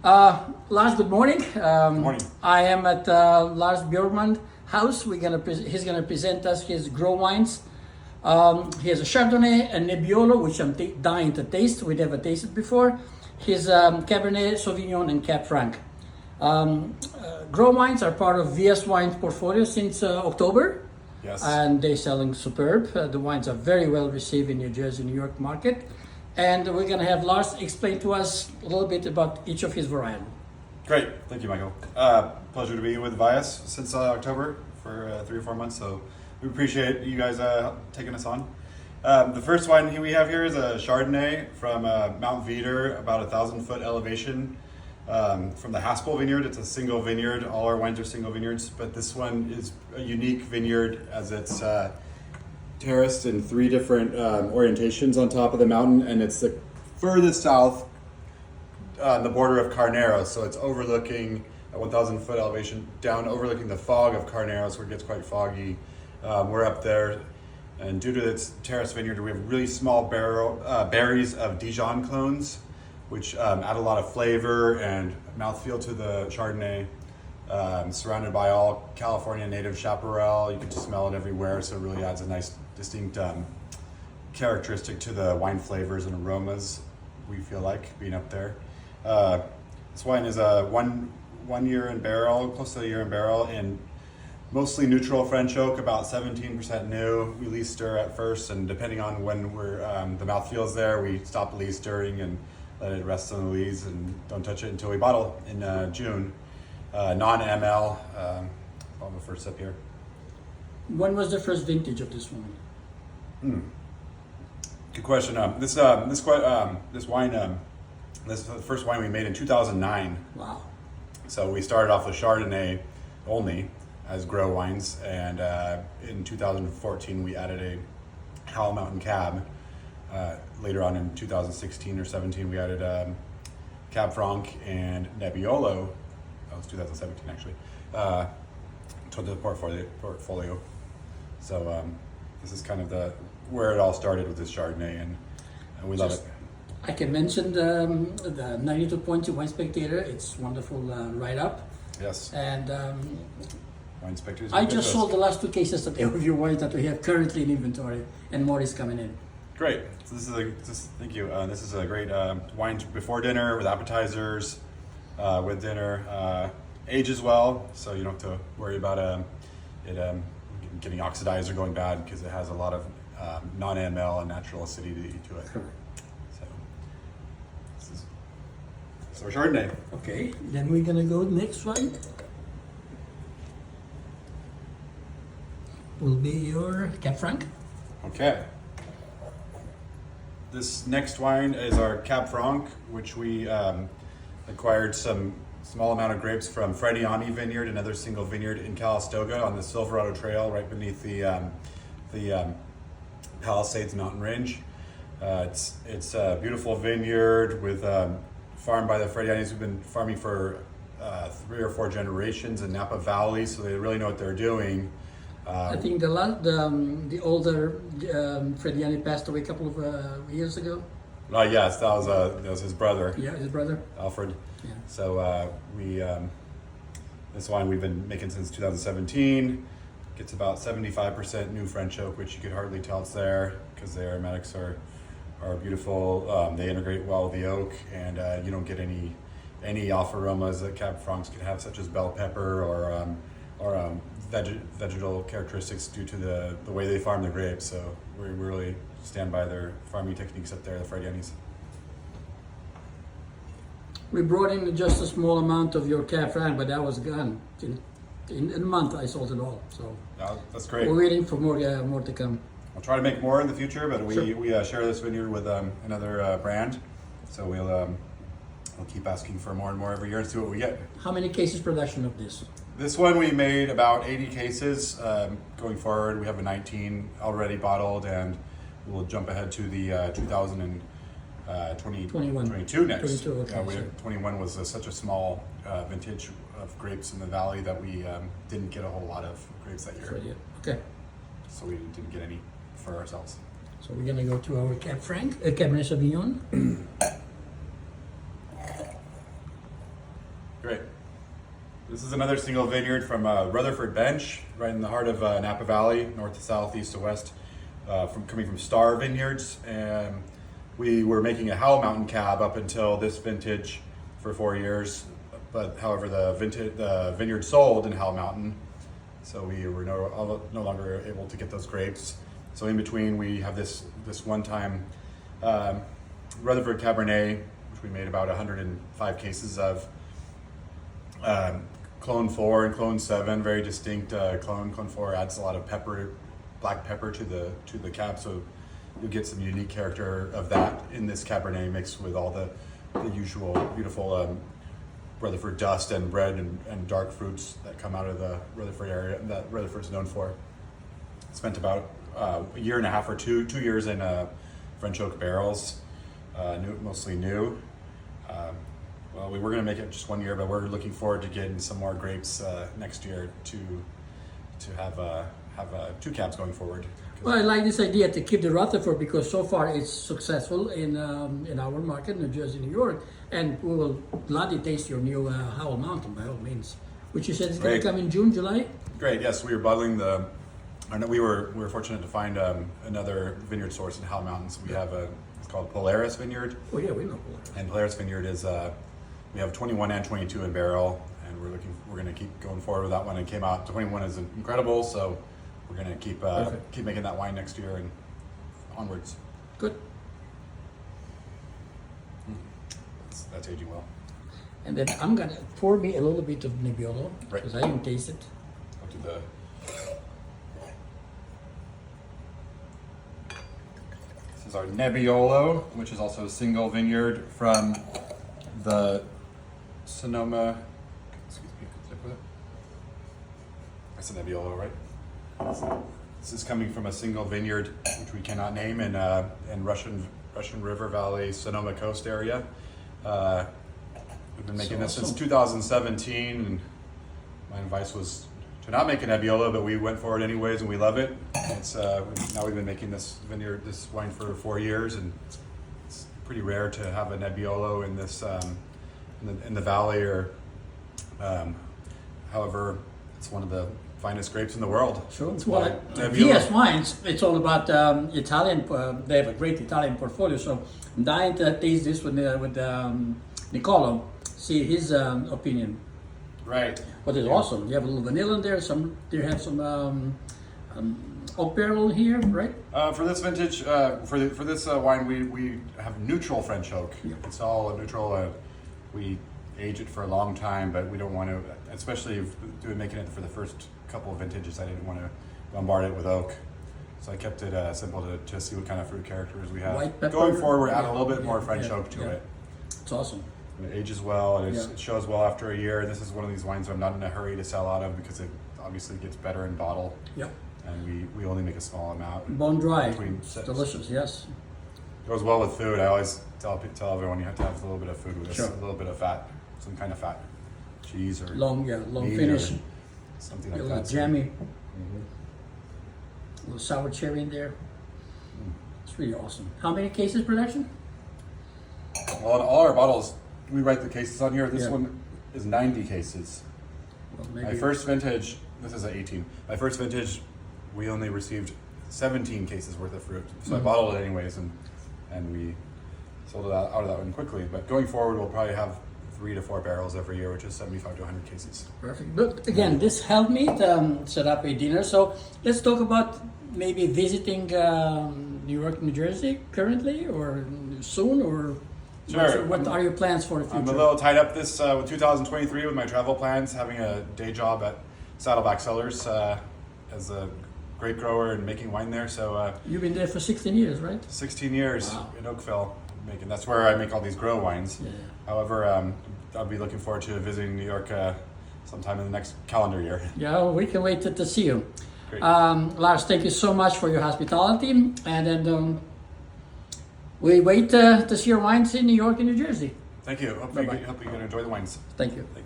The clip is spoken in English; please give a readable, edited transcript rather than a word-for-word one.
Lars, good morning. Good morning. I am at Lars Bjorkman house. He's gonna present us his grow wines. He has a Chardonnay, a Nebbiolo, which I'm dying to taste. We never tasted before. His Cabernet Sauvignon and Cab Franc. Grow wines are part of VS Wine's portfolio since October. Yes. And they're selling superb. The wines are very well received in New Jersey, New York market. And we're going to have Lars explain to us a little bit about each of his varietals. Great. Thank you, Michael. Pleasure to be with Vias since October for 3 or 4 months. So we appreciate you guys taking us on. The first wine we have here is a Chardonnay from Mount Veeder, about 1,000-foot elevation from the Haspel Vineyard. It's a single vineyard. All our wines are single vineyards, but this one is a unique vineyard as it's terraced in 3 different orientations on top of the mountain, and it's the furthest south on the border of Carneros, so it's overlooking at 1,000-foot elevation down, overlooking the fog of Carneros, where it gets quite foggy. We're up there, and due to its terrace vineyard, we have really small berries of Dijon clones, which add a lot of flavor and mouthfeel to the Chardonnay. Surrounded by all California native chaparral, you can just smell it everywhere, so it really adds a nice distinct characteristic to the wine flavors and aromas we feel like being up there. This wine is a one year in barrel, close to a year in barrel, and mostly neutral French oak, about 17% new. We lees stir at first, and depending on when the mouth feels there, we stop the lees stirring and let it rest on the lees and don't touch it until we bottle in June. Non-ML. I'll go first sip here. When was the first vintage of this wine? Good question. This wine, this is the first wine we made in 2009. Wow. So we started off with Chardonnay only as grow wines, and in 2014 we added a Howell Mountain Cab. Later on in 2016 or 17 we added Cab Franc and Nebbiolo. That was 2017 actually, to the portfolio. So this is kind of where it all started with this Chardonnay, and we love it. I can mention the 92.2 Wine Spectator. It's wonderful write-up. Yes. And Wine Spectators. I just sold the last 2 cases of your wines that we have currently in inventory, and more is coming in. Great. So thank you. This is a great wine before dinner, with appetizers, with dinner. Ages well, so you don't have to worry about it getting oxidized or going bad, because it has a lot of non-ML and natural acidity to it. Correct. So this is our Chardonnay. Okay, then we're gonna go next one. Will be your Cab Franc. Okay. This next wine is our Cab Franc, which we acquired some small amount of grapes from Frediani Vineyard, another single vineyard in Calistoga on the Silverado Trail, right beneath the Palisades mountain range. It's a beautiful vineyard with farmed by the Fredianis, who've been farming for 3 or 4 generations in Napa Valley, so they really know what they're doing. I think the older Frediani passed away a couple of years ago. Yes, that was his brother. Yeah, his brother. Alfred. Yeah. So this wine we've been making since 2017. Gets about 75% new French oak, which you could hardly tell it's there, because the aromatics are beautiful. They integrate well with the oak, and you don't get any off aromas that Cab Francs can have, such as bell pepper or vegetal characteristics due to the way they farm the grapes. So we really stand by their farming techniques up there, the Fredianis. We brought in just a small amount of your Cab Franc, but that was gone. In a month, I sold it all. So that's great. We're waiting for more to come. I'll try to make more in the future, but Sure. we share this vineyard with another brand, so we'll keep asking for more and more every year and see what we get. How many cases production of this? This one we made about 80 cases. Going forward, we have a 19 already bottled, and we'll jump ahead to the 2022 next. 22, okay, 21 was such a small vintage of grapes in the valley that we didn't get a whole lot of grapes that year. Sure, yeah. Okay. So we didn't get any for ourselves. So we're gonna go to our Cab Franc, Cabernet Sauvignon. This is another single vineyard from Rutherford Bench, right in the heart of Napa Valley, north to south, east to west, coming from Star Vineyards. And we were making a Howell Mountain cab up until this vintage for 4 years. But however, the vineyard sold in Howell Mountain, so we were no longer able to get those grapes. So in between, we have this one-time Rutherford Cabernet, which we made about 105 cases of. Clone 4 and Clone 7, very distinct clone. Clone 4 adds a lot of pepper, black pepper to the cab, so you'll get some unique character of that in this Cabernet mixed with all the usual beautiful Rutherford dust and red and dark fruits that come out of the Rutherford area that Rutherford's known for. Spent about a year and a half or 2 years in French oak barrels, mostly new. Well, we were going to make it just 1 year, but we're looking forward to getting some more grapes next year to have 2 cabs going forward. Well, I like this idea to keep the Rutherford because so far it's successful in our market, New Jersey, New York, and we will gladly taste your new Howell Mountain by all means, which you said is going to come in June, July. Great. Yes, we were bottling we were fortunate to find another vineyard source in Howell Mountains. We have it's called Polaris Vineyard. Oh yeah, we know Polaris. And Polaris Vineyard is we have 21 and 22 in barrel, and we're going to keep going forward with that one. It came out 21 is incredible, so we're going to keep making that wine next year and onwards. Good. That's aging well. And then I'm gonna pour me a little bit of Nebbiolo Right. because I didn't taste it. I'll do the. This is our Nebbiolo, which is also a single vineyard from the Sonoma. Excuse me, did I put it? That's a Nebbiolo, right? This is coming from a single vineyard, which we cannot name, in Russian River Valley, Sonoma Coast area. We've been making this since 2017, and my advice was to not make a Nebbiolo, but we went for it anyways, and we love it. It's now we've been making this wine for 4 years, and it's pretty rare to have a Nebbiolo in this in the valley, or however, it's one of the finest grapes in the world. Sure. It's Well, Nebbiolo. VS Wines, it's all about Italian. They have a great Italian portfolio, so I'm dying to taste this with Nicolo, see his opinion. Right. But it's awesome. You have a little vanilla in there. You have some oak barrel here, right? For this vintage, for this wine, we have neutral French oak. Yeah. It's all neutral. We age it for a long time, but we don't want to, especially if making it for the first couple of vintages. I didn't want to bombard it with oak, so I kept it simple to see what kind of fruit characters we have. White pepper. Going forward, we're adding a little bit Yeah, more French yeah, oak to yeah. it. It's awesome. And it ages well, and Yeah. it shows well after a year. And this is one of these wines I'm not in a hurry to sell out of because it obviously gets better in bottle. Yep. And we only make a small amount. Bone dry. Between It's sips. delicious. Yes. Goes well with food. I always tell everyone you have to have a little bit of food with this, Sure. a little bit of fat, some kind of fat, cheese or Long meat finish. or something A like little that. jammy. Mhm. A little sour cherry in there. It's really awesome. How many cases production? Well, in all our bottles, we write the cases on here. This Yeah. one is 90 cases. Well, My first vintage, this is at 18. My first vintage, we only received 17 cases worth of fruit. So I bottled it anyways, and we sold it out of that one quickly. But going forward, we'll probably have 3 to 4 barrels every year, which is 75 to 100 cases. Perfect. But again, this helped me set up a dinner. So let's talk about maybe visiting New York, New Jersey currently, or soon, or Sure. what are your plans for the future? I'm a little tied up this with 2023 with my travel plans, having a day job at Saddleback Cellars as a grape grower and making wine there. So You've been there for 16 years, right? 16 years Wow. in Oakville making. That's where I make all these grow wines. Yeah. However, I'll be looking forward to visiting New York sometime in the next calendar year. Yeah, we can wait to see you. Great. Lars, thank you so much for your hospitality. And then we wait to see your wines in New York and New Jersey. Thank you. Hope Bye-bye. you can enjoy the wines. Thank you.